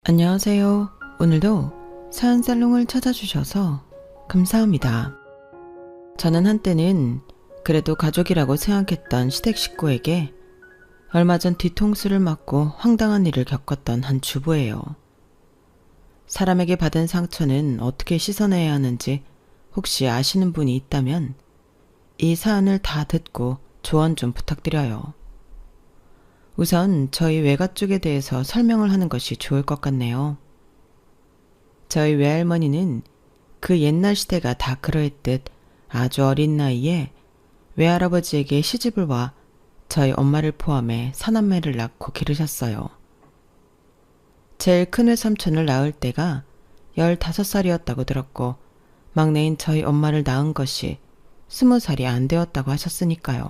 안녕하세요. 오늘도 사연살롱을 찾아주셔서 감사합니다. 저는 한때는 그래도 가족이라고 생각했던 시댁 식구에게 얼마 전 뒤통수를 맞고 황당한 일을 겪었던 한 주부예요. 사람에게 받은 상처는 어떻게 씻어내야 하는지 혹시 아시는 분이 있다면 이 사연을 다 듣고 조언 좀 부탁드려요. 우선 저희 외가 쪽에 대해서 설명을 하는 것이 좋을 것 같네요. 저희 외할머니는 그 옛날 시대가 다 그러했듯 아주 어린 나이에 외할아버지에게 시집을 와 저희 엄마를 포함해 사남매를 낳고 기르셨어요. 제일 큰 외삼촌을 낳을 때가 15살이었다고 들었고 막내인 저희 엄마를 낳은 것이 20살이 안 되었다고 하셨으니까요.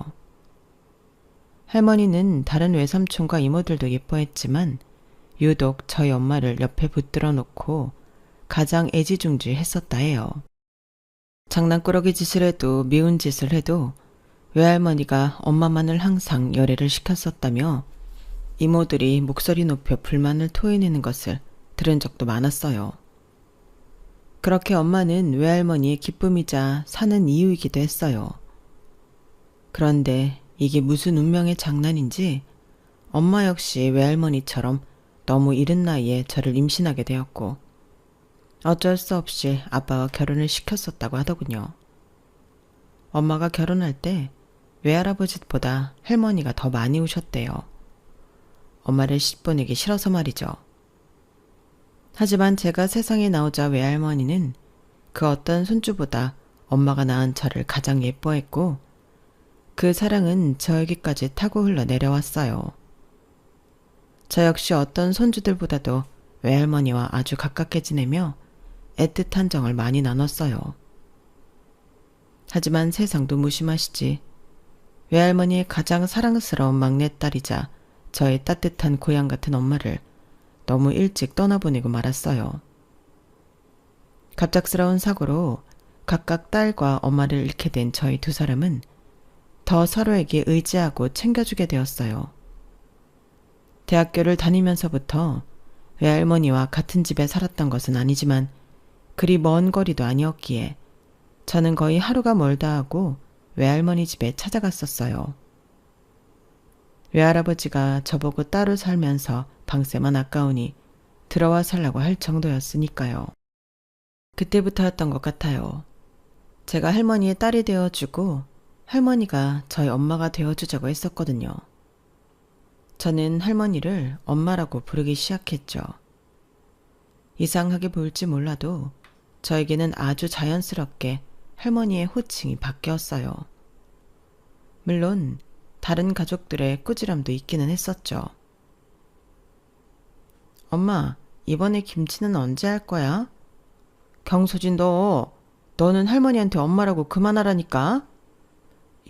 할머니는 다른 외삼촌과 이모들도 예뻐했지만 유독 저희 엄마를 옆에 붙들어 놓고 가장 애지중지했었다 해요. 장난꾸러기 짓을 해도 미운 짓을 해도 외할머니가 엄마만을 항상 열애를 시켰었다며 이모들이 목소리 높여 불만을 토해내는 것을 들은 적도 많았어요. 그렇게 엄마는 외할머니의 기쁨이자 사는 이유이기도 했어요. 그런데 이게 무슨 운명의 장난인지 엄마 역시 외할머니처럼 너무 이른 나이에 저를 임신하게 되었고 어쩔 수 없이 아빠와 결혼을 시켰었다고 하더군요. 엄마가 결혼할 때 외할아버지보다 할머니가 더 많이 오셨대요. 엄마를 시집보내기 싫어서 말이죠. 하지만 제가 세상에 나오자 외할머니는 그 어떤 손주보다 엄마가 낳은 저를 가장 예뻐했고 그 사랑은 저에게까지 타고 흘러 내려왔어요. 저 역시 어떤 손주들보다도 외할머니와 아주 가깝게 지내며 애틋한 정을 많이 나눴어요. 하지만 세상도 무심하시지. 외할머니의 가장 사랑스러운 막내딸이자 저의 따뜻한 고향 같은 엄마를 너무 일찍 떠나보내고 말았어요. 갑작스러운 사고로 각각 딸과 엄마를 잃게 된 저희 두 사람은 더 서로에게 의지하고 챙겨주게 되었어요. 대학교를 다니면서부터 외할머니와 같은 집에 살았던 것은 아니지만 그리 먼 거리도 아니었기에 저는 거의 하루가 멀다 하고 외할머니 집에 찾아갔었어요. 외할아버지가 저보고 따로 살면서 방세만 아까우니 들어와 살라고 할 정도였으니까요. 그때부터였던 것 같아요. 제가 할머니의 딸이 되어주고 할머니가 저희 엄마가 되어주자고 했었거든요. 저는 할머니를 엄마라고 부르기 시작했죠. 이상하게 보일지 몰라도 저에게는 아주 자연스럽게 할머니의 호칭이 바뀌었어요. 물론 다른 가족들의 꾸지람도 있기는 했었죠. 엄마, 이번에 김치는 언제 할 거야? 경소진 너는 할머니한테 엄마라고 그만하라니까?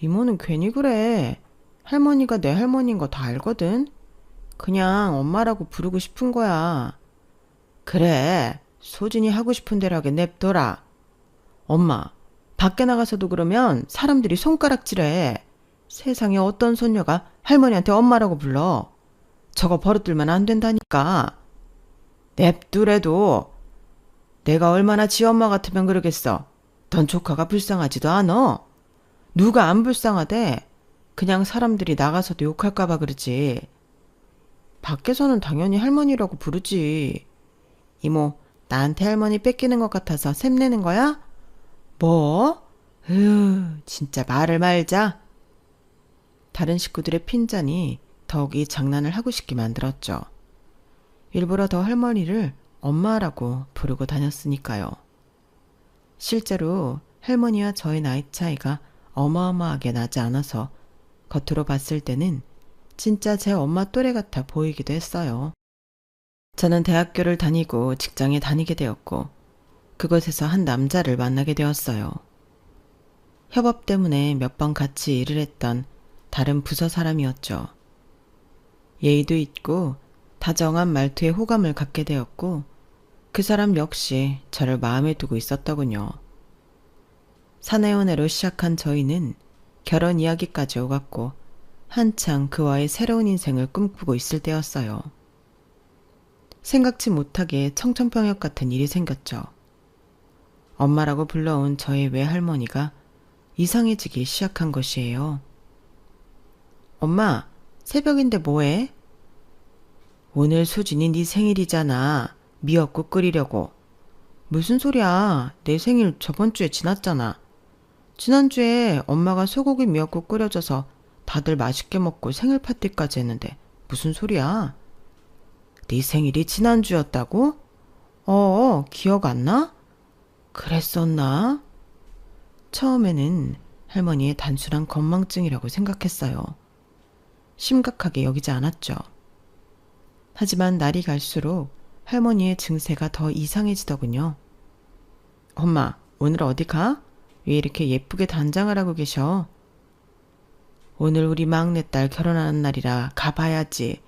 이모는 괜히 그래. 할머니가 내 할머니인 거 다 알거든. 그냥 엄마라고 부르고 싶은 거야. 그래, 소진이 하고 싶은 대로 하게 냅둬라. 엄마, 밖에 나가서도 그러면 사람들이 손가락질해. 세상에 어떤 손녀가 할머니한테 엄마라고 불러. 저거 버릇들면 안 된다니까. 냅두래도 내가 얼마나 지 엄마 같으면 그러겠어. 넌 조카가 불쌍하지도 않어. 누가 안 불쌍하대? 그냥 사람들이 나가서도 욕할까봐 그러지. 밖에서는 당연히 할머니라고 부르지. 이모, 나한테 할머니 뺏기는 것 같아서 샘내는 거야? 뭐? 진짜 말을 말자. 다른 식구들의 핀잔이 더욱이 장난을 하고 싶게 만들었죠. 일부러 더 할머니를 엄마라고 부르고 다녔으니까요. 실제로 할머니와 저의 나이 차이가 어마어마하게 나지 않아서 겉으로 봤을 때는 진짜 제 엄마 또래 같아 보이기도 했어요. 저는 대학교를 다니고 직장에 다니게 되었고 그곳에서 한 남자를 만나게 되었어요. 협업 때문에 몇 번 같이 일을 했던 다른 부서 사람이었죠. 예의도 있고 다정한 말투에 호감을 갖게 되었고 그 사람 역시 저를 마음에 두고 있었더군요. 사내연애로 시작한 저희는 결혼 이야기까지 오갔고 한창 그와의 새로운 인생을 꿈꾸고 있을 때였어요. 생각지 못하게 청천벽력 같은 일이 생겼죠. 엄마라고 불러온 저의 외할머니가 이상해지기 시작한 것이에요. 엄마, 새벽인데 뭐해? 오늘 소진이 네 생일이잖아. 미역국 끓이려고. 무슨 소리야. 내 생일 저번 주에 지났잖아. 지난주에 엄마가 소고기 미역국 끓여줘서 다들 맛있게 먹고 생일 파티까지 했는데 무슨 소리야? 네 생일이 지난주였다고? 기억 안 나? 그랬었나? 처음에는 할머니의 단순한 건망증이라고 생각했어요. 심각하게 여기지 않았죠. 하지만 날이 갈수록 할머니의 증세가 더 이상해지더군요. 엄마, 오늘 어디 가? 왜 이렇게 예쁘게 단장을 하고 계셔? 오늘 우리 막내딸 결혼하는 날이라 가봐야지.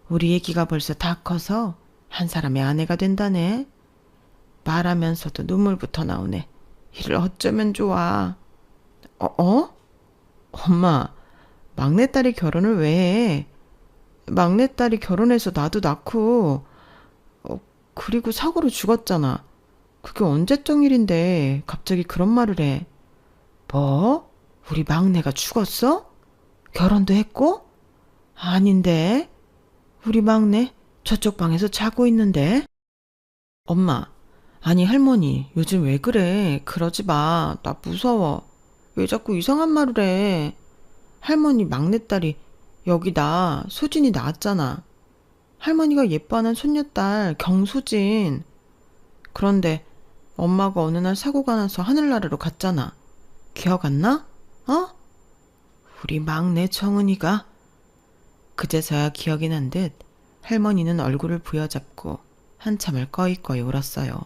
우리 애기가 벌써 다 커서 한 사람의 아내가 된다네. 말하면서도 눈물부터 나오네. 이를 어쩌면 좋아. 엄마, 막내딸이 결혼을 왜 해? 막내딸이 결혼해서 나도 낳고, 그리고 사고로 죽었잖아. 그게 언제적 일인데 갑자기 그런 말을 해. 뭐? 우리 막내가 죽었어? 결혼도 했고? 아닌데. 우리 막내 저쪽 방에서 자고 있는데. 엄마, 아니 할머니, 요즘 왜 그래? 그러지 마. 나 무서워. 왜 자꾸 이상한 말을 해? 할머니 막내딸이 여기다 소진이 낳았잖아. 할머니가 예뻐하는 손녀딸 경소진. 그런데 엄마가 어느 날 사고가 나서 하늘나라로 갔잖아. 기억 안 나? 우리 막내 정은이가. 그제서야 기억이 난 듯 할머니는 얼굴을 부여잡고 한참을 꺼이꺼이 울었어요.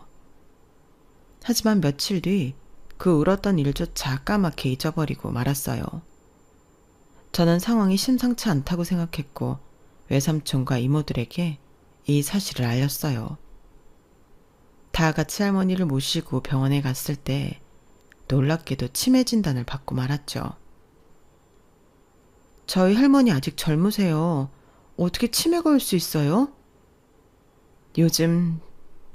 하지만 며칠 뒤 그 울었던 일조차 까맣게 잊어버리고 말았어요. 저는 상황이 심상치 않다고 생각했고 외삼촌과 이모들에게 이 사실을 알렸어요. 다 같이 할머니를 모시고 병원에 갔을 때 놀랍게도 치매 진단을 받고 말았죠. 저희 할머니 아직 젊으세요. 어떻게 치매가 올 수 있어요? 요즘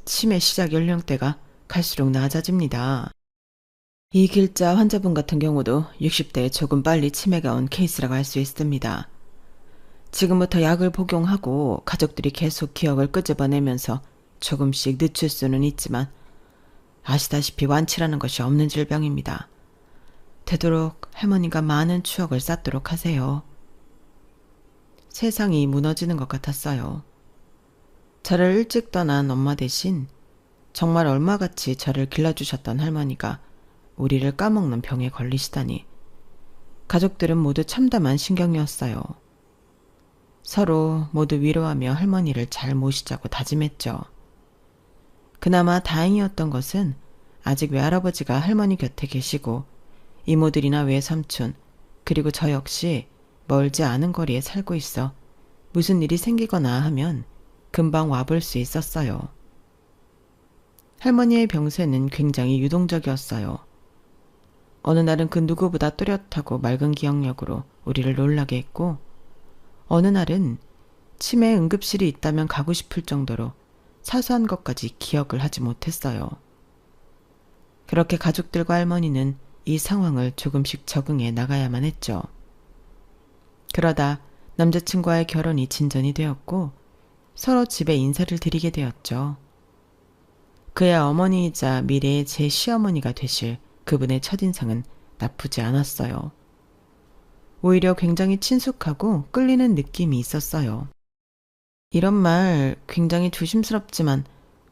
치매 시작 연령대가 갈수록 낮아집니다. 이 길자 환자분 같은 경우도 60대에 조금 빨리 치매가 온 케이스라고 할 수 있습니다. 지금부터 약을 복용하고 가족들이 계속 기억을 끄집어내면서 조금씩 늦출 수는 있지만 아시다시피 완치라는 것이 없는 질병입니다. 되도록 할머니가 많은 추억을 쌓도록 하세요. 세상이 무너지는 것 같았어요. 저를 일찍 떠난 엄마 대신 정말 얼마같이 저를 길러주셨던 할머니가 우리를 까먹는 병에 걸리시다니. 가족들은 모두 참담한 신경이었어요. 서로 모두 위로하며 할머니를 잘 모시자고 다짐했죠. 그나마 다행이었던 것은 아직 외할아버지가 할머니 곁에 계시고 이모들이나 외삼촌 그리고 저 역시 멀지 않은 거리에 살고 있어 무슨 일이 생기거나 하면 금방 와볼 수 있었어요. 할머니의 병세는 굉장히 유동적이었어요. 어느 날은 그 누구보다 또렷하고 맑은 기억력으로 우리를 놀라게 했고 어느 날은 치매 응급실이 있다면 가고 싶을 정도로 사소한 것까지 기억을 하지 못했어요. 그렇게 가족들과 할머니는 이 상황을 조금씩 적응해 나가야만 했죠. 그러다 남자친구와의 결혼이 진전이 되었고 서로 집에 인사를 드리게 되었죠. 그의 어머니이자 미래의 제 시어머니가 되실 그분의 첫인상은 나쁘지 않았어요. 오히려 굉장히 친숙하고 끌리는 느낌이 있었어요. 이런 말 굉장히 조심스럽지만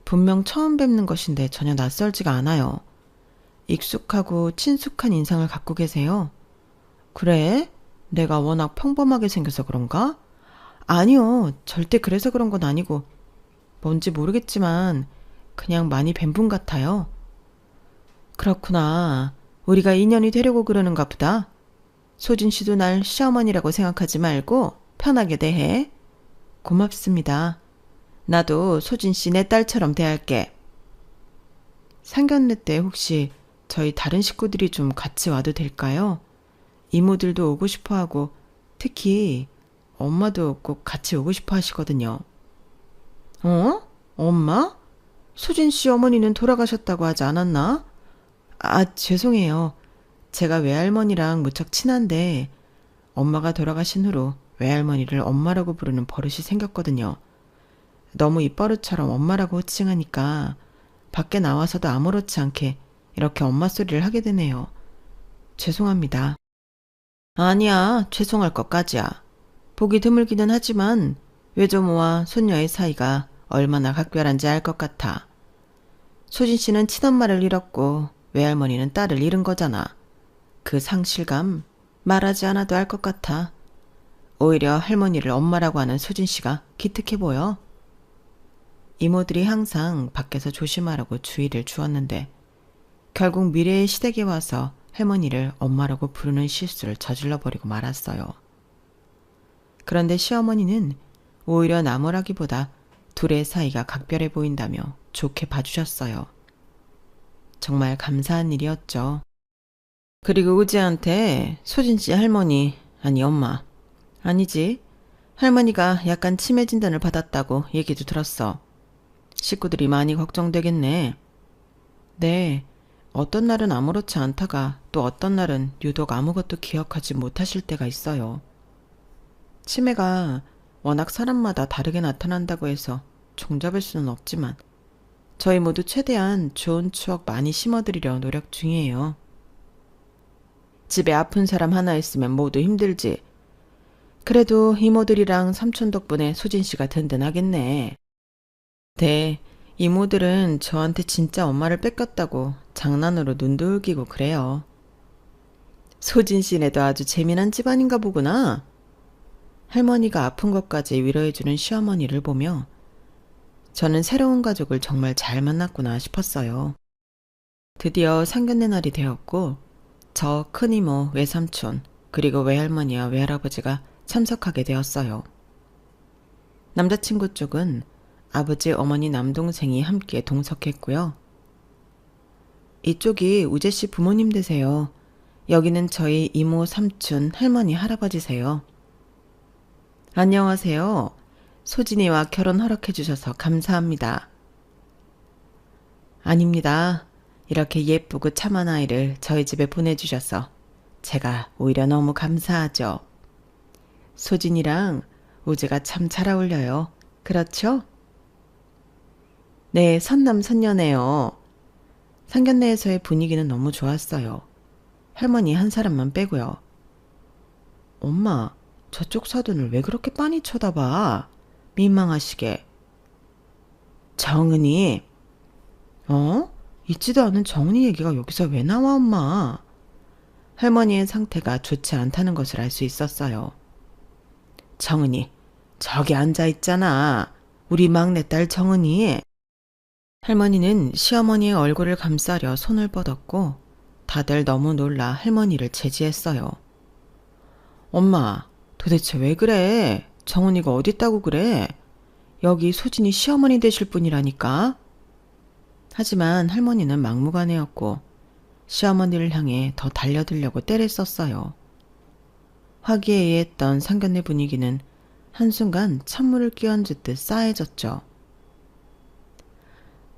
분명 처음 뵙는 것인데 전혀 낯설지가 않아요. 익숙하고 친숙한 인상을 갖고 계세요. 그래? 내가 워낙 평범하게 생겨서 그런가? 아니요. 절대 그래서 그런 건 아니고 뭔지 모르겠지만 그냥 많이 뵌 분 같아요. 그렇구나. 우리가 인연이 되려고 그러는가 보다. 소진 씨도 날 시어머니라고 생각하지 말고 편하게 대해. 고맙습니다. 나도 소진 씨 내 딸처럼 대할게. 상견례 때 혹시 저희 다른 식구들이 좀 같이 와도 될까요? 이모들도 오고 싶어 하고 특히 엄마도 꼭 같이 오고 싶어 하시거든요. 어? 엄마? 수진 씨 어머니는 돌아가셨다고 하지 않았나? 아, 죄송해요. 제가 외할머니랑 무척 친한데 엄마가 돌아가신 후로 외할머니를 엄마라고 부르는 버릇이 생겼거든요. 너무 입버릇처럼 엄마라고 호칭하니까 밖에 나와서도 아무렇지 않게 이렇게 엄마 소리를 하게 되네요. 죄송합니다. 아니야, 죄송할 것까지야. 보기 드물기는 하지만 외조모와 손녀의 사이가 얼마나 각별한지 알 것 같아. 소진 씨는 친엄마를 잃었고 외할머니는 딸을 잃은 거잖아. 그 상실감 말하지 않아도 알 것 같아. 오히려 할머니를 엄마라고 하는 소진 씨가 기특해 보여. 이모들이 항상 밖에서 조심하라고 주의를 주었는데 결국 미래의 시댁에 와서 할머니를 엄마라고 부르는 실수를 저질러 버리고 말았어요. 그런데 시어머니는 오히려 나무라기보다 둘의 사이가 각별해 보인다며 좋게 봐주셨어요. 정말 감사한 일이었죠. 그리고 우지한테 소진 씨 할머니, 아니 엄마, 아니지, 할머니가 약간 치매 진단을 받았다고 얘기도 들었어. 식구들이 많이 걱정되겠네. 네, 어떤 날은 아무렇지 않다가 또 어떤 날은 유독 아무것도 기억하지 못하실 때가 있어요. 치매가 워낙 사람마다 다르게 나타난다고 해서 종잡을 수는 없지만 저희 모두 최대한 좋은 추억 많이 심어드리려 노력 중이에요. 집에 아픈 사람 하나 있으면 모두 힘들지. 그래도 이모들이랑 삼촌 덕분에 소진 씨가 든든하겠네. 네, 이모들은 저한테 진짜 엄마를 뺏겼다고 장난으로 눈도 흘기고 그래요. 소진 씨네도 아주 재미난 집안인가 보구나. 할머니가 아픈 것까지 위로해주는 시어머니를 보며 저는 새로운 가족을 정말 잘 만났구나 싶었어요. 드디어 상견례 날이 되었고 저 큰이모, 외삼촌, 그리고 외할머니와 외할아버지가 참석하게 되었어요. 남자친구 쪽은 아버지, 어머니, 남동생이 함께 동석했고요. 이쪽이 우재씨 부모님 되세요. 여기는 저희 이모, 삼촌, 할머니, 할아버지세요. 안녕하세요. 소진이와 결혼 허락해 주셔서 감사합니다. 아닙니다. 이렇게 예쁘고 참한 아이를 저희 집에 보내주셔서 제가 오히려 너무 감사하죠. 소진이랑 우재가 참 잘 어울려요. 그렇죠? 네, 선남선녀네요. 상견례에서의 분위기는 너무 좋았어요. 할머니 한 사람만 빼고요. 엄마, 저쪽 사돈을 왜 그렇게 빤히 쳐다봐? 민망하시게. 정은이. 어? 있지도 않은 정은이 얘기가 여기서 왜 나와, 엄마? 할머니의 상태가 좋지 않다는 것을 알 수 있었어요. 정은이, 저기 앉아있잖아. 우리 막내딸 정은이. 할머니는 시어머니의 얼굴을 감싸려 손을 뻗었고 다들 너무 놀라 할머니를 제지했어요. 엄마, 도대체 왜 그래? 정은이가 어딨다고 그래? 여기 소진이 시어머니 되실 분이라니까? 하지만 할머니는 막무가내였고 시어머니를 향해 더 달려들려고 떼를 썼어요. 화기애애했던 상견례 분위기는 한순간 찬물을 끼얹듯 싸해졌죠.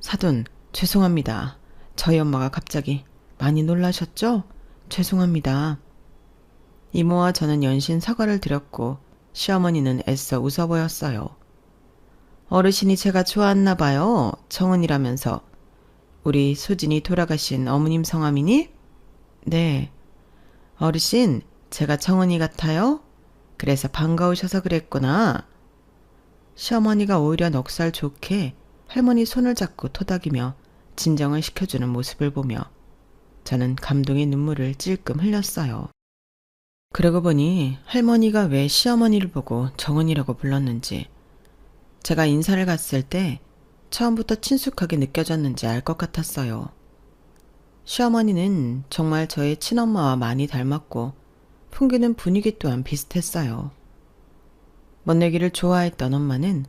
사돈, 죄송합니다. 저희 엄마가 갑자기 많이 놀라셨죠? 죄송합니다. 이모와 저는 연신 사과를 드렸고 시어머니는 애써 웃어 보였어요. 어르신이 제가 좋았나 봐요. 정은이라면서. 우리 소진이 돌아가신 어머님 성함이니? 네. 어르신, 제가 정은이 같아요? 그래서 반가우셔서 그랬구나. 시어머니가 오히려 넉살 좋게 할머니 손을 잡고 토닥이며 진정을 시켜주는 모습을 보며 저는 감동의 눈물을 찔끔 흘렸어요. 그러고 보니 할머니가 왜 시어머니를 보고 정은이라고 불렀는지, 제가 인사를 갔을 때 처음부터 친숙하게 느껴졌는지 알 것 같았어요. 시어머니는 정말 저의 친엄마와 많이 닮았고 풍기는 분위기 또한 비슷했어요. 멋내기를 좋아했던 엄마는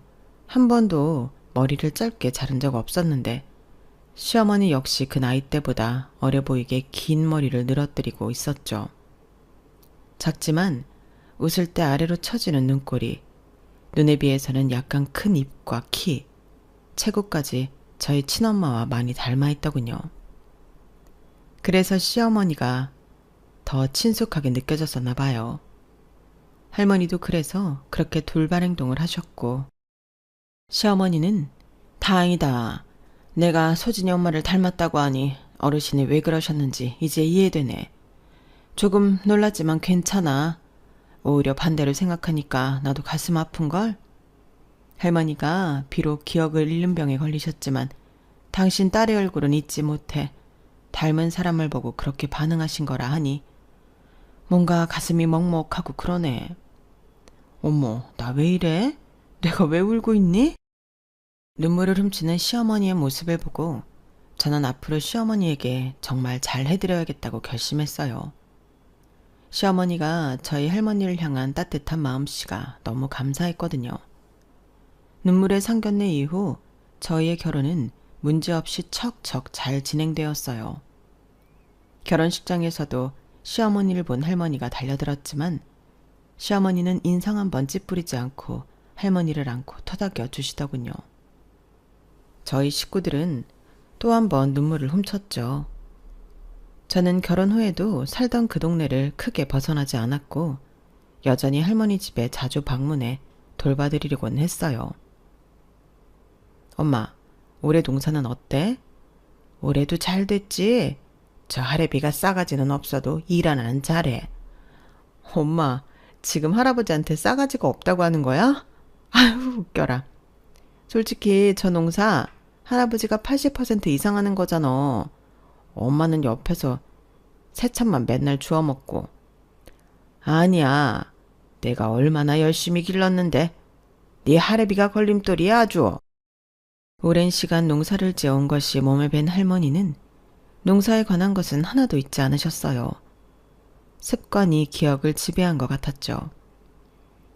한 번도 머리를 짧게 자른 적 없었는데 시어머니 역시 그 나이 때보다 어려 보이게 긴 머리를 늘어뜨리고 있었죠. 작지만 웃을 때 아래로 처지는 눈꼬리, 눈에 비해서는 약간 큰 입과 키, 체구까지 저희 친엄마와 많이 닮아 있더군요. 그래서 시어머니가 더 친숙하게 느껴졌었나 봐요. 할머니도 그래서 그렇게 돌발 행동을 하셨고, 시어머니는 다행이다. 내가 소진이 엄마를 닮았다고 하니 어르신이 왜 그러셨는지 이제 이해되네. 조금 놀랐지만 괜찮아. 오히려 반대로 생각하니까 나도 가슴 아픈걸? 할머니가 비록 기억을 잃는 병에 걸리셨지만 당신 딸의 얼굴은 잊지 못해 닮은 사람을 보고 그렇게 반응하신 거라 하니 뭔가 가슴이 먹먹하고 그러네. 어머, 나 왜 이래? 내가 왜 울고 있니? 눈물을 훔치는 시어머니의 모습을 보고 저는 앞으로 시어머니에게 정말 잘 해드려야겠다고 결심했어요. 시어머니가 저희 할머니를 향한 따뜻한 마음씨가 너무 감사했거든요. 눈물의 상견례 이후 저희의 결혼은 문제없이 척척 잘 진행되었어요. 결혼식장에서도 시어머니를 본 할머니가 달려들었지만 시어머니는 인상 한번 찌푸리지 않고 할머니를 안고 토닥여 주시더군요. 저희 식구들은 또 한 번 눈물을 훔쳤죠. 저는 결혼 후에도 살던 그 동네를 크게 벗어나지 않았고 여전히 할머니 집에 자주 방문해 돌봐드리려곤 했어요. 엄마, 올해 농사는 어때? 올해도 잘 됐지? 저 할애비가 싸가지는 없어도 일 하나는 잘해. 엄마, 지금 할아버지한테 싸가지가 없다고 하는 거야? 아유, 웃겨라. 솔직히 저 농사 할아버지가 80% 이상 하는 거잖아. 엄마는 옆에서 새참만 맨날 주워 먹고. 아니야, 내가 얼마나 열심히 길렀는데 네 할애비가 걸림돌이야 아주. 오랜 시간 농사를 지어온 것이 몸에 밴 할머니는 농사에 관한 것은 하나도 잊지 않으셨어요. 습관이 기억을 지배한 것 같았죠.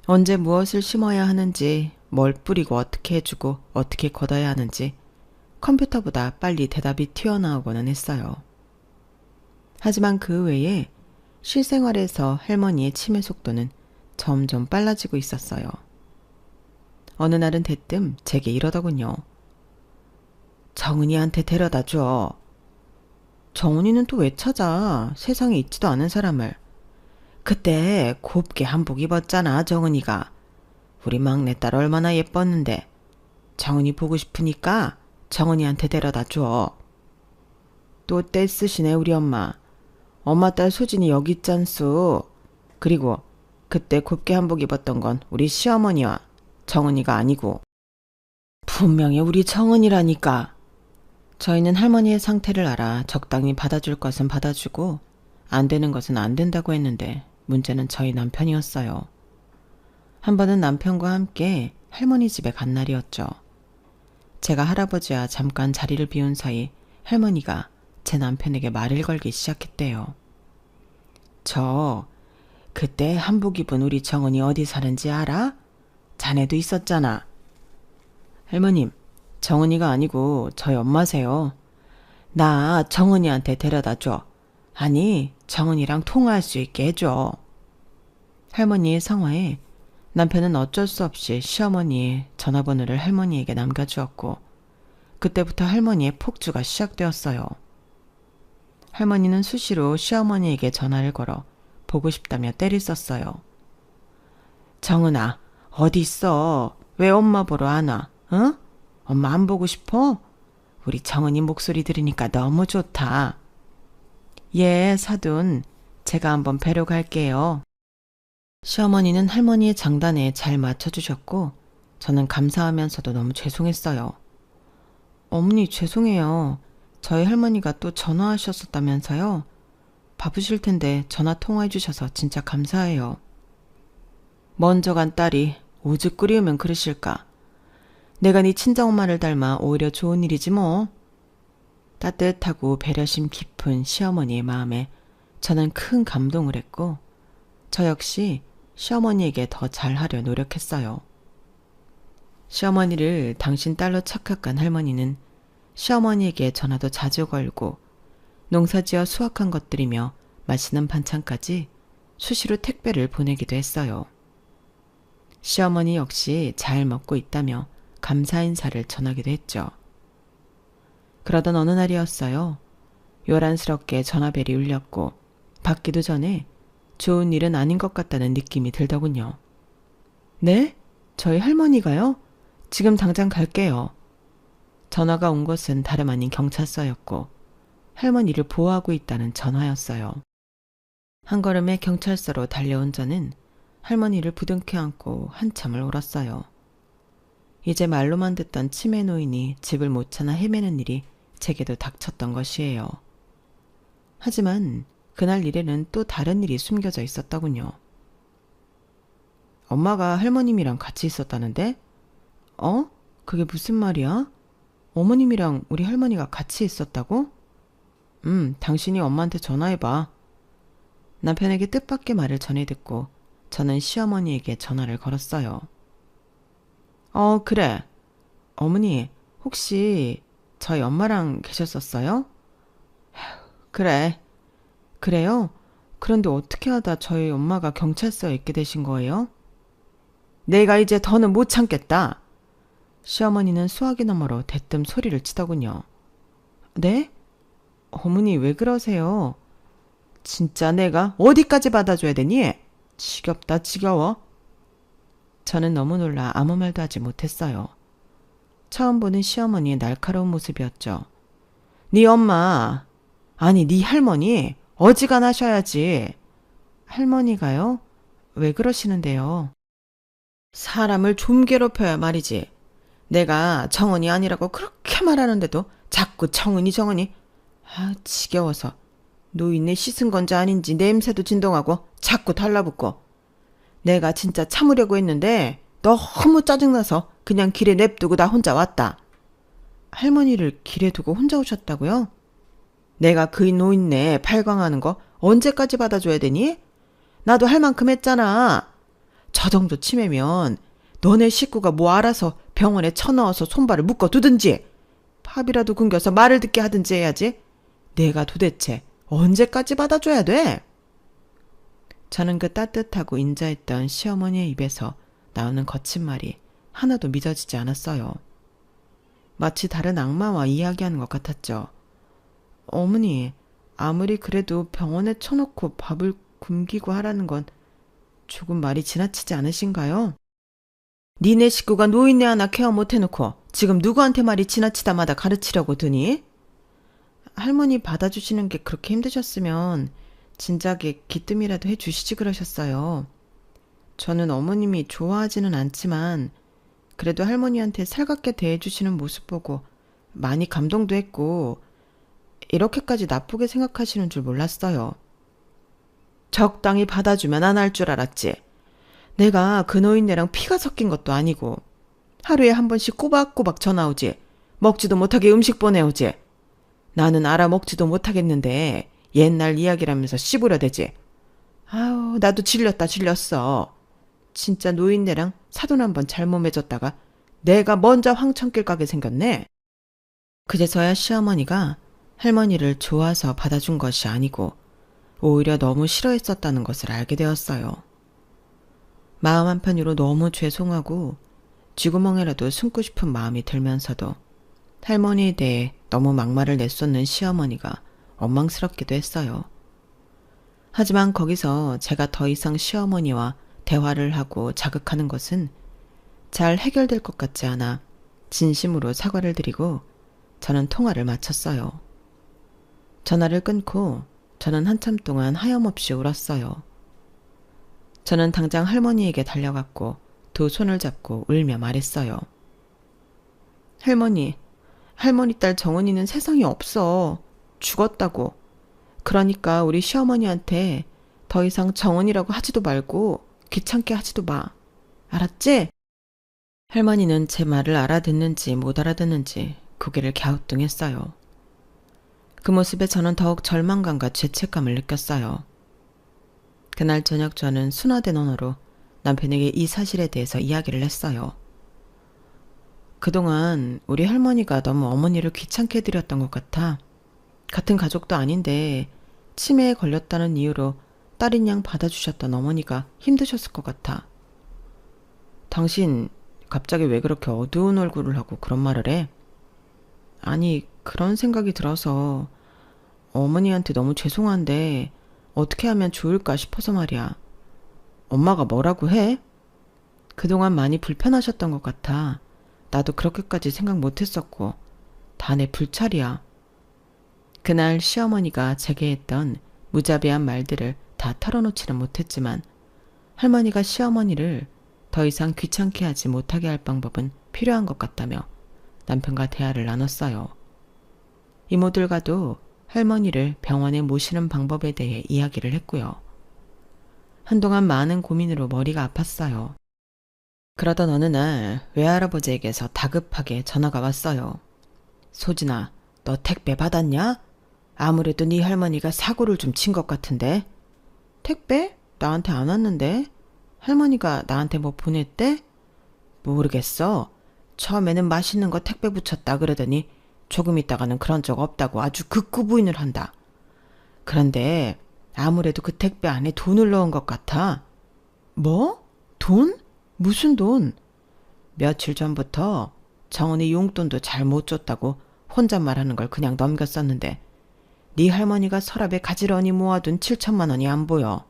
언제 무엇을 심어야 하는지, 뭘 뿌리고 어떻게 해주고 어떻게 걷어야 하는지 컴퓨터보다 빨리 대답이 튀어나오고는 했어요. 하지만 그 외에 실생활에서 할머니의 치매 속도는 점점 빨라지고 있었어요. 어느 날은 대뜸 제게 이러더군요. 정은이한테 데려다 줘. 정은이는 또 왜 찾아? 세상에 있지도 않은 사람을. 그때 곱게 한복 입었잖아, 정은이가. 우리 막내딸 얼마나 예뻤는데. 정은이 보고 싶으니까 정은이한테 데려다 줘. 또 떼쓰시네 우리 엄마. 엄마 딸 소진이 여기 있잖수. 그리고 그때 곱게 한복 입었던 건 우리 시어머니와 정은이가 아니고. 분명히 우리 정은이라니까. 저희는 할머니의 상태를 알아 적당히 받아줄 것은 받아주고 안 되는 것은 안 된다고 했는데 문제는 저희 남편이었어요. 한 번은 남편과 함께 할머니 집에 간 날이었죠. 제가 할아버지와 잠깐 자리를 비운 사이 할머니가 제 남편에게 말을 걸기 시작했대요. 저 그때 한복 입은 우리 정은이 어디 사는지 알아? 자네도 있었잖아. 할머님, 정은이가 아니고 저희 엄마세요. 나 정은이한테 데려다 줘. 아니, 정은이랑 통화할 수 있게 해줘. 할머니의 성화에 남편은 어쩔 수 없이 시어머니의 전화번호를 할머니에게 남겨주었고 그때부터 할머니의 폭주가 시작되었어요. 할머니는 수시로 시어머니에게 전화를 걸어 보고 싶다며 때를 썼어요. 정은아, 어디 있어? 왜 엄마 보러 안 와? 응? 엄마 안 보고 싶어? 우리 정은이 목소리 들으니까 너무 좋다. 예, 사돈. 제가 한번 뵈러 갈게요. 시어머니는 할머니의 장단에 잘 맞춰주셨고 저는 감사하면서도 너무 죄송했어요. 어머니 죄송해요. 저희 할머니가 또 전화하셨었다면서요? 바쁘실 텐데 전화 통화해 주셔서 진짜 감사해요. 먼저 간 딸이 오죽 끓이우면 그러실까. 내가 네 친정엄마를 닮아 오히려 좋은 일이지 뭐. 따뜻하고 배려심 깊은 시어머니의 마음에 저는 큰 감동을 했고 저 역시 시어머니에게 더 잘하려 노력했어요. 시어머니를 당신 딸로 착각한 할머니는 시어머니에게 전화도 자주 걸고 농사지어 수확한 것들이며 맛있는 반찬까지 수시로 택배를 보내기도 했어요. 시어머니 역시 잘 먹고 있다며 감사 인사를 전하기도 했죠. 그러던 어느 날이었어요. 요란스럽게 전화벨이 울렸고 받기도 전에 좋은 일은 아닌 것 같다는 느낌이 들더군요. 네? 저희 할머니가요? 지금 당장 갈게요. 전화가 온 것은 다름 아닌 경찰서였고 할머니를 보호하고 있다는 전화였어요. 한 걸음에 경찰서로 달려온 저는 할머니를 부둥켜 안고 한참을 울었어요. 이제 말로만 듣던 치매 노인이 집을 못 찾아 헤매는 일이 제게도 닥쳤던 것이에요. 하지만 그날 일에는 또 다른 일이 숨겨져 있었더군요. 엄마가 할머님이랑 같이 있었다는데? 그게 무슨 말이야? 어머님이랑 우리 할머니가 같이 있었다고? 당신이 엄마한테 전화해봐. 남편에게 뜻밖의 말을 전해 듣고 저는 시어머니에게 전화를 걸었어요. 그래. 어머니, 혹시 저희 엄마랑 계셨었어요? 그래. 그래요? 그런데 어떻게 하다 저희 엄마가 경찰서에 있게 되신 거예요? 내가 이제 더는 못 참겠다. 시어머니는 수화기 너머로 대뜸 소리를 치더군요. 네? 어머니 왜 그러세요? 진짜 내가 어디까지 받아줘야 되니? 지겹다 지겨워. 저는 너무 놀라 아무 말도 하지 못했어요. 처음 보는 시어머니의 날카로운 모습이었죠. 네 엄마, 아니 네 할머니 어지간하셔야지. 할머니가요? 왜 그러시는데요? 사람을 좀 괴롭혀야 말이지. 내가 정은이 아니라고 그렇게 말하는데도 자꾸 정은이. 지겨워서. 노인네 씻은 건지 아닌지 냄새도 진동하고 자꾸 달라붙고. 내가 진짜 참으려고 했는데 너무 짜증나서 그냥 길에 냅두고 나 혼자 왔다. 할머니를 길에 두고 혼자 오셨다고요? 내가 그 노인네 발광하는 거 언제까지 받아줘야 되니? 나도 할 만큼 했잖아. 저 정도 치매면 너네 식구가 뭐 알아서 병원에 쳐넣어서 손발을 묶어두든지 밥이라도 굶겨서 말을 듣게 하든지 해야지. 내가 도대체 언제까지 받아줘야 돼? 저는 그 따뜻하고 인자했던 시어머니의 입에서 나오는 거친 말이 하나도 믿어지지 않았어요. 마치 다른 악마와 이야기하는 것 같았죠. 어머니, 아무리 그래도 병원에 쳐놓고 밥을 굶기고 하라는 건 조금 말이 지나치지 않으신가요? 니네 식구가 노인네 하나 케어 못해놓고 지금 누구한테 말이 지나치다마다 가르치려고 드니? 할머니 받아주시는 게 그렇게 힘드셨으면 진작에 기뜸이라도 해주시지 그러셨어요. 저는 어머님이 좋아하지는 않지만 그래도 할머니한테 살갑게 대해주시는 모습 보고 많이 감동도 했고 이렇게까지 나쁘게 생각하시는 줄 몰랐어요. 적당히 받아주면 안 할 줄 알았지. 내가 그 노인네랑 피가 섞인 것도 아니고 하루에 한 번씩 꼬박꼬박 전화 오지. 먹지도 못하게 음식 보내오지. 나는 알아먹지도 못하겠는데 옛날 이야기라면서 씹으려대지. 아우, 나도 질렸어. 진짜 노인네랑 사돈 한번 잘못 맺었다가 내가 먼저 황천길 가게 생겼네. 그제서야 시어머니가 할머니를 좋아서 받아준 것이 아니고 오히려 너무 싫어했었다는 것을 알게 되었어요. 마음 한편으로 너무 죄송하고 쥐구멍에라도 숨고 싶은 마음이 들면서도 할머니에 대해 너무 막말을 내쏟는 시어머니가 원망스럽기도 했어요. 하지만 거기서 제가 더 이상 시어머니와 대화를 하고 자극하는 것은 잘 해결될 것 같지 않아 진심으로 사과를 드리고 저는 통화를 마쳤어요. 전화를 끊고 저는 한참 동안 하염없이 울었어요. 저는 당장 할머니에게 달려갔고 두 손을 잡고 울며 말했어요. 할머니 딸 정은이는 세상에 없어. 죽었다고. 그러니까 우리 시어머니한테 더 이상 정은이라고 하지도 말고 귀찮게 하지도 마. 알았지? 할머니는 제 말을 알아듣는지 못 알아듣는지 고개를 갸우뚱했어요. 그 모습에 저는 더욱 절망감과 죄책감을 느꼈어요. 그날 저녁 저는 순화된 언어로 남편에게 이 사실에 대해서 이야기를 했어요. 그동안 우리 할머니가 너무 어머니를 귀찮게 해드렸던 것 같아. 같은 가족도 아닌데 치매에 걸렸다는 이유로 딸인 양 받아주셨던 어머니가 힘드셨을 것 같아. 당신 갑자기 왜 그렇게 어두운 얼굴을 하고 그런 말을 해? 아니, 그런 생각이 들어서 어머니한테 너무 죄송한데 어떻게 하면 좋을까 싶어서 말이야. 엄마가 뭐라고 해? 그동안 많이 불편하셨던 것 같아. 나도 그렇게까지 생각 못했었고 다 내 불찰이야. 그날 시어머니가 제게 했던 무자비한 말들을 다 털어놓지는 못했지만 할머니가 시어머니를 더 이상 귀찮게 하지 못하게 할 방법은 필요한 것 같다며 남편과 대화를 나눴어요. 이모들과도 할머니를 병원에 모시는 방법에 대해 이야기를 했고요. 한동안 많은 고민으로 머리가 아팠어요. 그러던 어느 날 외할아버지에게서 다급하게 전화가 왔어요. 소진아, 너 택배 받았냐? 아무래도 네 할머니가 사고를 좀 친 것 같은데. 택배? 나한테 안 왔는데. 할머니가 나한테 뭐 보냈대? 모르겠어. 처음에는 맛있는 거 택배 붙였다 그러더니 조금 있다가는 그런 적 없다고 아주 극구 부인을 한다. 그런데 아무래도 그 택배 안에 돈을 넣은 것 같아. 뭐? 돈? 무슨 돈? 며칠 전부터 정은이 용돈도 잘 못 줬다고 혼잣말하는 걸 그냥 넘겼었는데 네 할머니가 서랍에 가지런히 모아둔 7천만 원이 안 보여.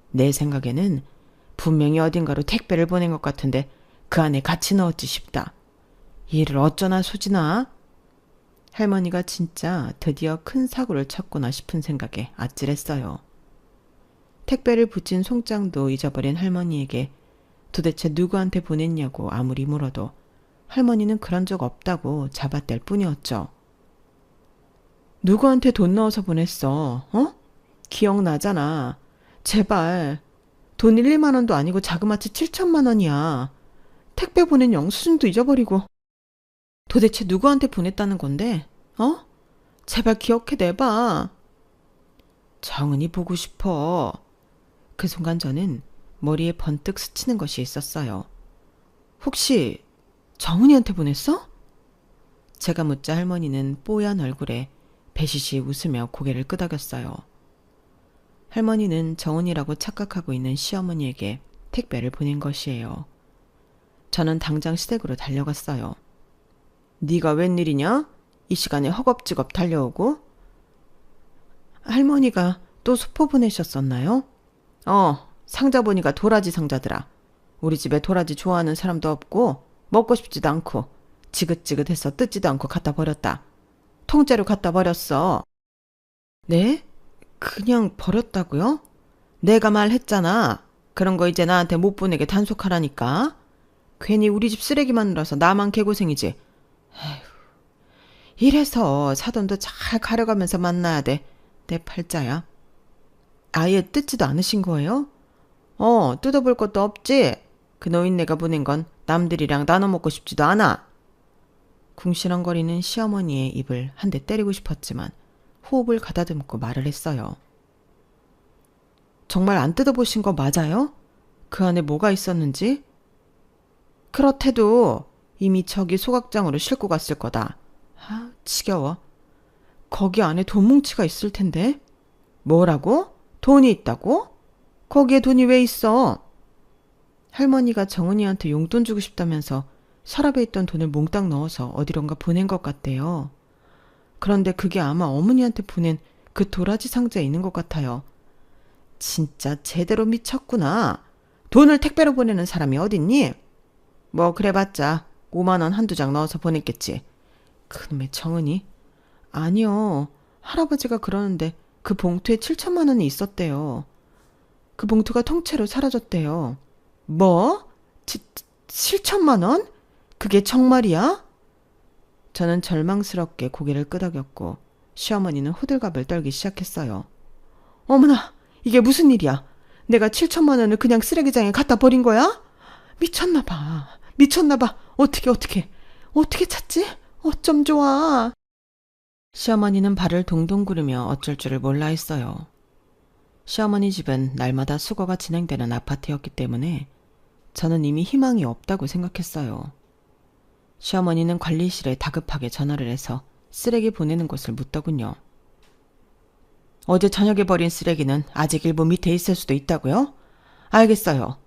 내 생각에는 분명히 어딘가로 택배를 보낸 것 같은데 그 안에 같이 넣었지 싶다. 이를 어쩌나 소진아? 할머니가 진짜 드디어 큰 사고를 쳤구나 싶은 생각에 아찔했어요. 택배를 붙인 송장도 잊어버린 할머니에게 도대체 누구한테 보냈냐고 아무리 물어도 할머니는 그런 적 없다고 잡아댈 뿐이었죠. 누구한테 돈 넣어서 보냈어? 어? 기억나잖아. 제발. 돈 1, 2만 원도 아니고 자그마치 7천만 원이야. 택배 보낸 영수증도 잊어버리고. 도대체 누구한테 보냈다는 건데? 어? 제발 기억해내봐. 정은이 보고 싶어. 그 순간 저는 머리에 번뜩 스치는 것이 있었어요. 혹시 정은이한테 보냈어? 제가 묻자 할머니는 뽀얀 얼굴에 배시시 웃으며 고개를 끄덕였어요. 할머니는 정은이라고 착각하고 있는 시어머니에게 택배를 보낸 것이에요. 저는 당장 시댁으로 달려갔어요. 네가 웬일이냐? 이 시간에 허겁지겁 달려오고? 할머니가 또 수포 보내셨었나요? 상자 보니까 도라지 상자더라. 우리 집에 도라지 좋아하는 사람도 없고 먹고 싶지도 않고 지긋지긋해서 뜯지도 않고 갖다 버렸다. 통째로 갖다 버렸어. 네? 그냥 버렸다고요? 내가 말했잖아. 그런 거 이제 나한테 못 보내게 단속하라니까. 괜히 우리 집 쓰레기 마누라서 나만 개고생이지. 에휴, 이래서 사돈도 잘 가려가면서 만나야 돼. 내 팔자야. 아예 뜯지도 않으신 거예요? 뜯어볼 것도 없지. 그 노인네가 보낸 건 남들이랑 나눠 먹고 싶지도 않아. 궁시렁거리는 시어머니의 입을 한 대 때리고 싶었지만 호흡을 가다듬고 말을 했어요. 정말 안 뜯어보신 거 맞아요? 그 안에 뭐가 있었는지? 그렇대도 이미 저기 소각장으로 싣고 갔을 거다. 아, 지겨워. 거기 안에 돈 뭉치가 있을 텐데. 뭐라고? 돈이 있다고? 거기에 돈이 왜 있어? 할머니가 정은이한테 용돈 주고 싶다면서 서랍에 있던 돈을 몽땅 넣어서 어디론가 보낸 것 같대요. 그런데 그게 아마 어머니한테 보낸 그 도라지 상자에 있는 것 같아요. 진짜 제대로 미쳤구나. 돈을 택배로 보내는 사람이 어딨니? 뭐 그래봤자 5만 원 한두 장 넣어서 보냈겠지. 그놈의 정은이? 아니요. 할아버지가 그러는데 그 봉투에 7천만 원이 있었대요. 그 봉투가 통째로 사라졌대요. 뭐? 7천만 원? 그게 정말이야? 저는 절망스럽게 고개를 끄덕였고 시어머니는 호들갑을 떨기 시작했어요. 어머나, 이게 무슨 일이야? 내가 7천만 원을 그냥 쓰레기장에 갖다 버린 거야? 미쳤나 봐. 어떻게 찾지? 어쩜 좋아. 시어머니는 발을 동동 구르며 어쩔 줄을 몰라 했어요. 시어머니 집은 날마다 수거가 진행되는 아파트였기 때문에 저는 이미 희망이 없다고 생각했어요. 시어머니는 관리실에 다급하게 전화를 해서 쓰레기 보내는 곳을 묻더군요. 어제 저녁에 버린 쓰레기는 아직 일부 밑에 있을 수도 있다고요? 알겠어요.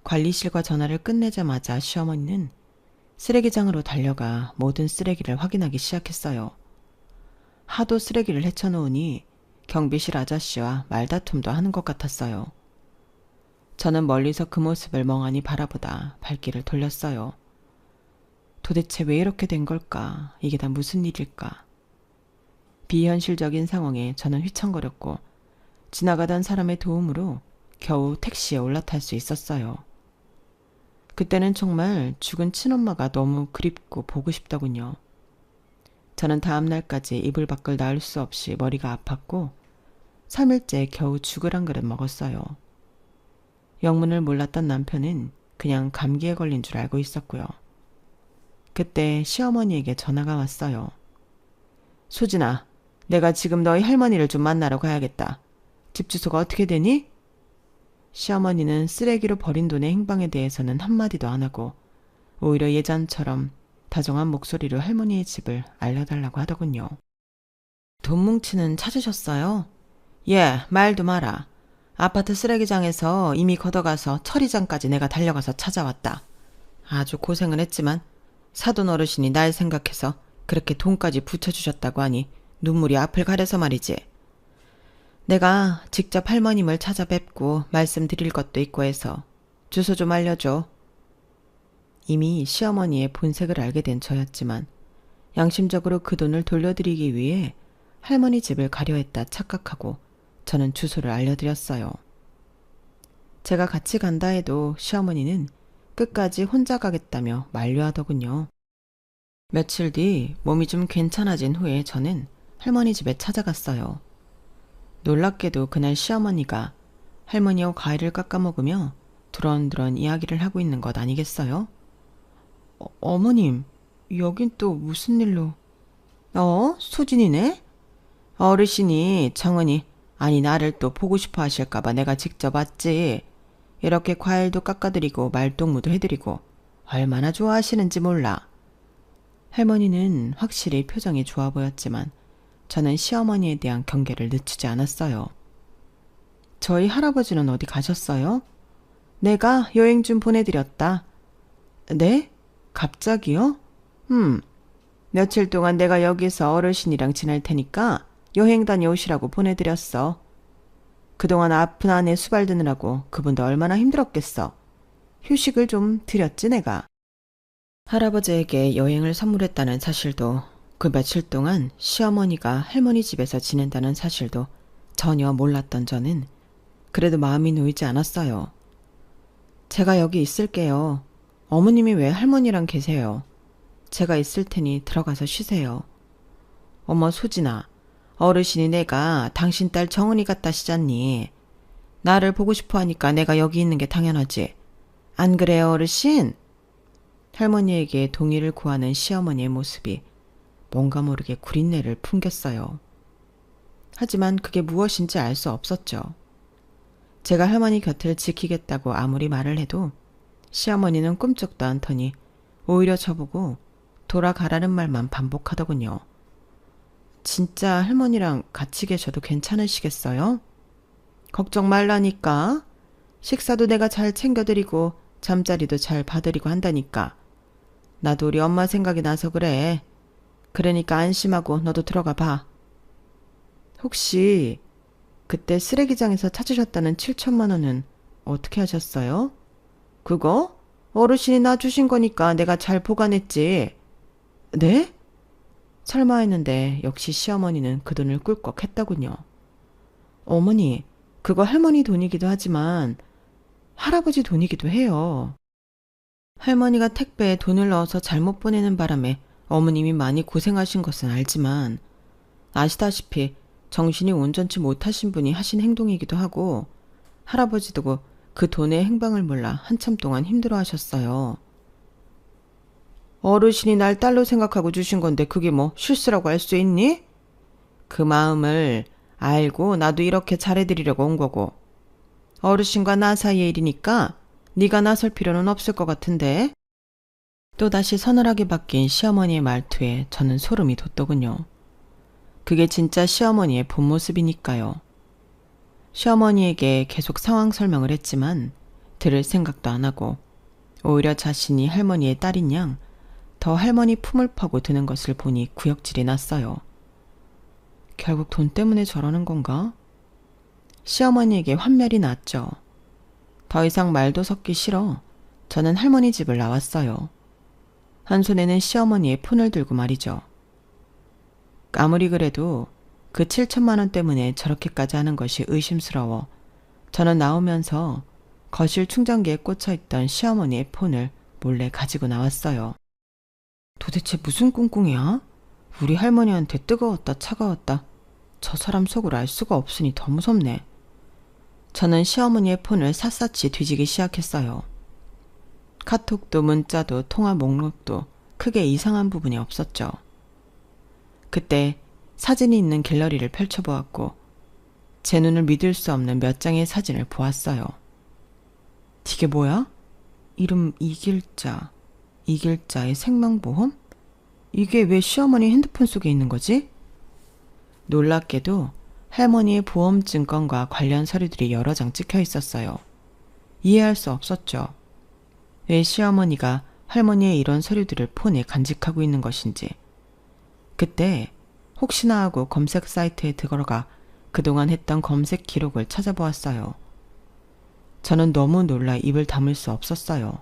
관리실과 전화를 끝내자마자 시어머니는 쓰레기장으로 달려가 모든 쓰레기를 확인하기 시작했어요. 하도 쓰레기를 헤쳐놓으니 경비실 아저씨와 말다툼도 하는 것 같았어요. 저는 멀리서 그 모습을 멍하니 바라보다 발길을 돌렸어요. 도대체 왜 이렇게 된 걸까? 이게 다 무슨 일일까? 비현실적인 상황에 저는 휘청거렸고 지나가던 사람의 도움으로 겨우 택시에 올라탈 수 있었어요. 그때는 정말 죽은 친엄마가 너무 그립고 보고 싶더군요. 저는 다음 날까지 이불 밖을 나올 수 없이 머리가 아팠고 3일째 겨우 죽을 한 그릇 먹었어요. 영문을 몰랐던 남편은 그냥 감기에 걸린 줄 알고 있었고요. 그때 시어머니에게 전화가 왔어요. 수진아, 내가 지금 너희 할머니를 좀 만나러 가야겠다. 집 주소가 어떻게 되니? 시어머니는 쓰레기로 버린 돈의 행방에 대해서는 한마디도 안 하고 오히려 예전처럼 다정한 목소리로 할머니의 집을 알려달라고 하더군요. 돈 뭉치는 찾으셨어요? 예, 말도 마라. 아파트 쓰레기장에서 이미 걷어가서 처리장까지 내가 달려가서 찾아왔다. 아주 고생을 했지만 사돈 어르신이 날 생각해서 그렇게 돈까지 붙여주셨다고 하니 눈물이 앞을 가려서 말이지. 내가 직접 할머님을 찾아뵙고 말씀드릴 것도 있고 해서 주소 좀 알려줘. 이미 시어머니의 본색을 알게 된 저였지만 양심적으로 그 돈을 돌려드리기 위해 할머니 집을 가려 했다 착각하고 저는 주소를 알려드렸어요. 제가 같이 간다 해도 시어머니는 끝까지 혼자 가겠다며 만류하더군요. 며칠 뒤 몸이 좀 괜찮아진 후에 저는 할머니 집에 찾아갔어요. 놀랍게도 그날 시어머니가 할머니와 과일을 깎아 먹으며 두런두런 이야기를 하고 있는 것 아니겠어요? 어머님, 여긴 또 무슨 일로? 수진이네? 어르신이 정은이 아니 나를 또 보고 싶어 하실까봐 내가 직접 왔지. 이렇게 과일도 깎아드리고 말동무도 해드리고 얼마나 좋아하시는지 몰라. 할머니는 확실히 표정이 좋아 보였지만 저는 시어머니에 대한 경계를 늦추지 않았어요. 저희 할아버지는 어디 가셨어요? 내가 여행 좀 보내드렸다. 네? 갑자기요? 며칠 동안 내가 여기서 어르신이랑 지낼 테니까 여행 다녀오시라고 보내드렸어. 그동안 아픈 아내 수발드느라고 그분도 얼마나 힘들었겠어. 휴식을 좀 드렸지 내가. 할아버지에게 여행을 선물했다는 사실도 그 며칠 동안 시어머니가 할머니 집에서 지낸다는 사실도 전혀 몰랐던 저는 그래도 마음이 놓이지 않았어요. 제가 여기 있을게요. 어머님이 왜 할머니랑 계세요? 제가 있을 테니 들어가서 쉬세요. 어머 수진아, 어르신이 내가 당신 딸 정은이 같다시잖니. 나를 보고 싶어 하니까 내가 여기 있는 게 당연하지. 안 그래요 어르신? 할머니에게 동의를 구하는 시어머니의 모습이 뭔가 모르게 구린내를 풍겼어요. 하지만 그게 무엇인지 알 수 없었죠. 제가 할머니 곁을 지키겠다고 아무리 말을 해도 시어머니는 꿈쩍도 않더니 오히려 저보고 돌아가라는 말만 반복하더군요. 진짜 할머니랑 같이 계셔도 괜찮으시겠어요? 걱정 말라니까. 식사도 내가 잘 챙겨드리고 잠자리도 잘 봐드리고 한다니까. 나도 우리 엄마 생각이 나서 그래. 그러니까 안심하고 너도 들어가 봐. 혹시 그때 쓰레기장에서 찾으셨다는 7천만 원은 어떻게 하셨어요? 그거? 어르신이 나 주신 거니까 내가 잘 보관했지. 네? 설마 했는데 역시 시어머니는 그 돈을 꿀꺽 했더군요. 어머니, 그거 할머니 돈이기도 하지만 할아버지 돈이기도 해요. 할머니가 택배에 돈을 넣어서 잘못 보내는 바람에 어머님이 많이 고생하신 것은 알지만 아시다시피 정신이 온전치 못하신 분이 하신 행동이기도 하고 할아버지도 그 돈의 행방을 몰라 한참 동안 힘들어하셨어요. 어르신이 날 딸로 생각하고 주신 건데 그게 뭐 실수라고 할 수 있니? 그 마음을 알고 나도 이렇게 잘해드리려고 온 거고 어르신과 나 사이의 일이니까 네가 나설 필요는 없을 것 같은데. 또다시 서늘하게 바뀐 시어머니의 말투에 저는 소름이 돋더군요. 그게 진짜 시어머니의 본 모습이니까요. 시어머니에게 계속 상황 설명을 했지만 들을 생각도 안 하고 오히려 자신이 할머니의 딸인 양 더 할머니 품을 파고 드는 것을 보니 구역질이 났어요. 결국 돈 때문에 저러는 건가? 시어머니에게 환멸이 났죠. 더 이상 말도 섞기 싫어 저는 할머니 집을 나왔어요. 한 손에는 시어머니의 폰을 들고 말이죠. 아무리 그래도 그 7천만 원 때문에 저렇게까지 하는 것이 의심스러워 저는 나오면서 거실 충전기에 꽂혀있던 시어머니의 폰을 몰래 가지고 나왔어요. 도대체 무슨 꿍꿍이야? 우리 할머니한테 뜨거웠다 차가웠다. 저 사람 속을 알 수가 없으니 더 무섭네. 저는 시어머니의 폰을 샅샅이 뒤지기 시작했어요. 카톡도 문자도 통화 목록도 크게 이상한 부분이 없었죠. 그때 사진이 있는 갤러리를 펼쳐보았고 제 눈을 믿을 수 없는 몇 장의 사진을 보았어요. 이게 뭐야? 이름 이길자, 이길자의 생명보험? 이게 왜 시어머니 핸드폰 속에 있는 거지? 놀랍게도 할머니의 보험증권과 관련 서류들이 여러 장 찍혀 있었어요. 이해할 수 없었죠. 왜 시어머니가 할머니의 이런 서류들을 폰에 간직하고 있는 것인지. 그때 혹시나 하고 검색 사이트에 들어가 그동안 했던 검색 기록을 찾아보았어요. 저는 너무 놀라 입을 다물 수 없었어요.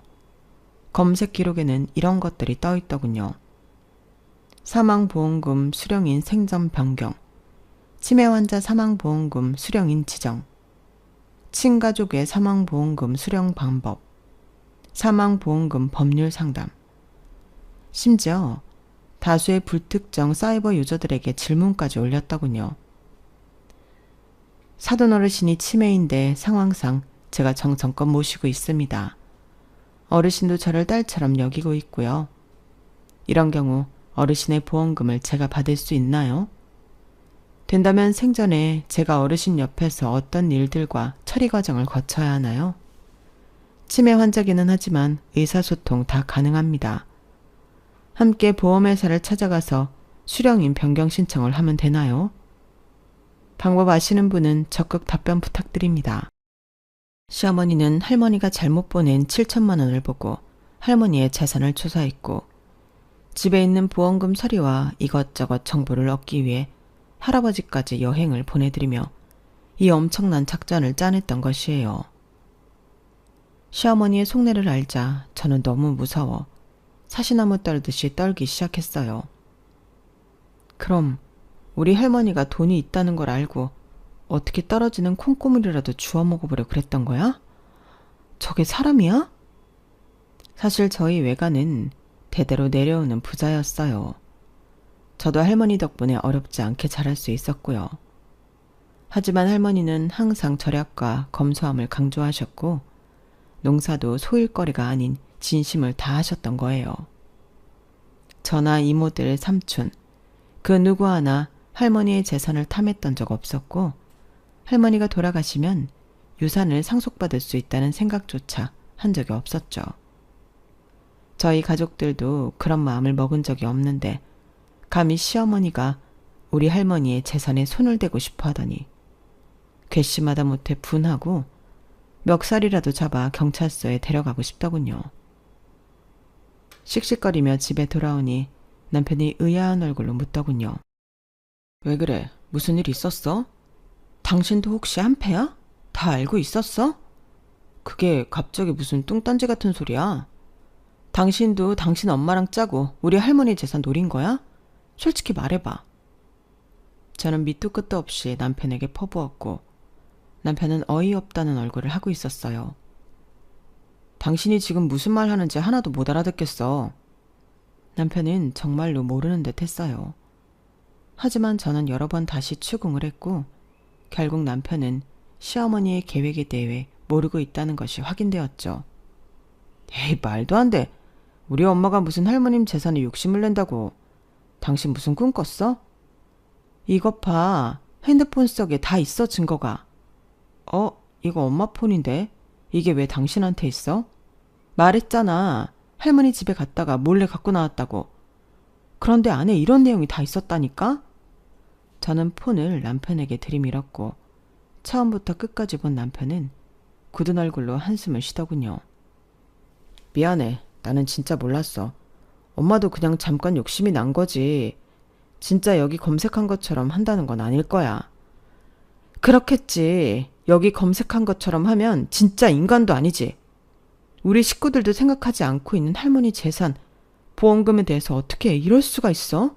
검색 기록에는 이런 것들이 떠 있더군요. 사망보험금 수령인 생전 변경, 치매 환자 사망보험금 수령인 지정, 친가족의 사망보험금 수령 방법, 사망보험금 법률 상담, 심지어 다수의 불특정 사이버 유저들에게 질문까지 올렸더군요. 사돈 어르신이 치매인데 상황상 제가 정성껏 모시고 있습니다. 어르신도 저를 딸처럼 여기고 있고요. 이런 경우 어르신의 보험금을 제가 받을 수 있나요? 된다면 생전에 제가 어르신 옆에서 어떤 일들과 처리 과정을 거쳐야 하나요? 치매 환자기는 하지만 의사소통 다 가능합니다. 함께 보험회사를 찾아가서 수령인 변경 신청을 하면 되나요? 방법 아시는 분은 적극 답변 부탁드립니다. 시어머니는 할머니가 잘못 보낸 7천만 원을 보고 할머니의 재산을 조사했고 집에 있는 보험금 서류와 이것저것 정보를 얻기 위해 할아버지까지 여행을 보내드리며 이 엄청난 작전을 짜냈던 것이에요. 시어머니의 속내를 알자 저는 너무 무서워 사시나무 떨듯이 떨기 시작했어요. 그럼 우리 할머니가 돈이 있다는 걸 알고 어떻게 떨어지는 콩고물이라도 주워 먹어보려 그랬던 거야? 저게 사람이야? 사실 저희 외가는 대대로 내려오는 부자였어요. 저도 할머니 덕분에 어렵지 않게 자랄 수 있었고요. 하지만 할머니는 항상 절약과 검소함을 강조하셨고 농사도 소일거리가 아닌 진심을 다하셨던 거예요. 저나 이모들, 삼촌, 그 누구 하나 할머니의 재산을 탐했던 적 없었고 할머니가 돌아가시면 유산을 상속받을 수 있다는 생각조차 한 적이 없었죠. 저희 가족들도 그런 마음을 먹은 적이 없는데 감히 시어머니가 우리 할머니의 재산에 손을 대고 싶어 하더니 괘씸하다 못해 분하고 멱살이라도 잡아 경찰서에 데려가고 싶더군요. 씩씩거리며 집에 돌아오니 남편이 의아한 얼굴로 묻더군요. 왜 그래? 무슨 일 있었어? 당신도 혹시 한패야? 다 알고 있었어? 그게 갑자기 무슨 뚱딴지 같은 소리야? 당신도 당신 엄마랑 짜고 우리 할머니 재산 노린 거야? 솔직히 말해봐. 저는 밑도 끝도 없이 남편에게 퍼부었고 남편은 어이없다는 얼굴을 하고 있었어요. 당신이 지금 무슨 말 하는지 하나도 못 알아듣겠어. 남편은 정말로 모르는 듯 했어요. 하지만 저는 여러 번 다시 추궁을 했고 결국 남편은 시어머니의 계획에 대해 모르고 있다는 것이 확인되었죠. 에이, 말도 안 돼. 우리 엄마가 무슨 할머님 재산에 욕심을 낸다고. 당신 무슨 꿈 꿨어? 이것 봐. 핸드폰 속에 다 있어, 증거가. 이거 엄마 폰인데? 이게 왜 당신한테 있어? 말했잖아. 할머니 집에 갔다가 몰래 갖고 나왔다고. 그런데 안에 이런 내용이 다 있었다니까? 저는 폰을 남편에게 들이밀었고 처음부터 끝까지 본 남편은 굳은 얼굴로 한숨을 쉬더군요. 미안해. 나는 진짜 몰랐어. 엄마도 그냥 잠깐 욕심이 난 거지. 진짜 여기 검색한 것처럼 한다는 건 아닐 거야. 그렇겠지. 여기 검색한 것처럼 하면 진짜 인간도 아니지. 우리 식구들도 생각하지 않고 있는 할머니 재산, 보험금에 대해서 어떻게 이럴 수가 있어?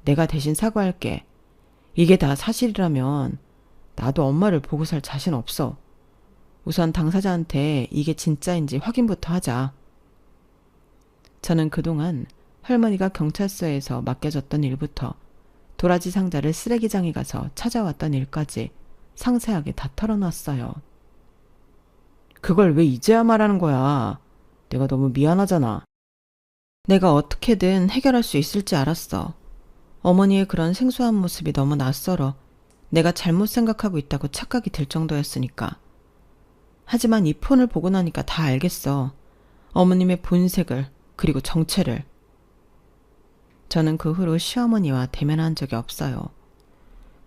내가 대신 사과할게. 이게 다 사실이라면 나도 엄마를 보고 살 자신 없어. 우선 당사자한테 이게 진짜인지 확인부터 하자. 저는 그동안 할머니가 경찰서에서 맡겨졌던 일부터 도라지 상자를 쓰레기장에 가서 찾아왔던 일까지 상세하게 다 털어놨어요. 그걸 왜 이제야 말하는 거야? 내가 너무 미안하잖아. 내가 어떻게든 해결할 수 있을지 알았어. 어머니의 그런 생소한 모습이 너무 낯설어 내가 잘못 생각하고 있다고 착각이 들 정도였으니까. 하지만 이 폰을 보고 나니까 다 알겠어. 어머님의 본색을, 그리고 정체를. 저는 그 후로 시어머니와 대면한 적이 없어요.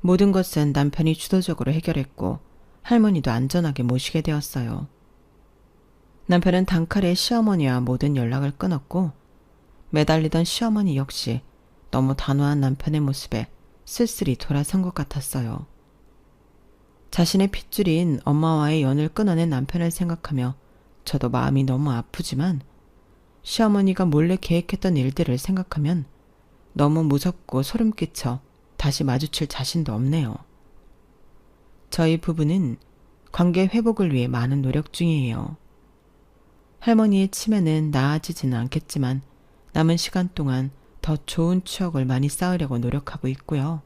모든 것은 남편이 주도적으로 해결했고 할머니도 안전하게 모시게 되었어요. 남편은 단칼에 시어머니와 모든 연락을 끊었고 매달리던 시어머니 역시 너무 단호한 남편의 모습에 쓸쓸히 돌아선 것 같았어요. 자신의 핏줄인 엄마와의 연을 끊어낸 남편을 생각하며 저도 마음이 너무 아프지만 시어머니가 몰래 계획했던 일들을 생각하면 너무 무섭고 소름 끼쳐 다시 마주칠 자신도 없네요. 저희 부부는 관계 회복을 위해 많은 노력 중이에요. 할머니의 치매는 나아지지는 않겠지만 남은 시간 동안 더 좋은 추억을 많이 쌓으려고 노력하고 있고요.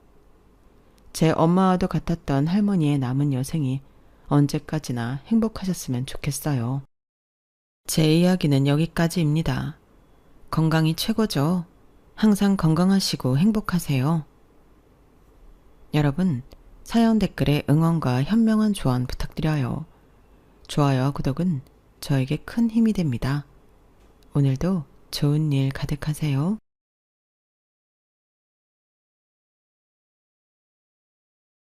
제 엄마와도 같았던 할머니의 남은 여생이 언제까지나 행복하셨으면 좋겠어요. 제 이야기는 여기까지입니다. 건강이 최고죠. 항상 건강하시고 행복하세요. 여러분, 사연 댓글에 응원과 현명한 조언 부탁드려요. 좋아요와 구독은 저에게 큰 힘이 됩니다. 오늘도 좋은 일 가득하세요.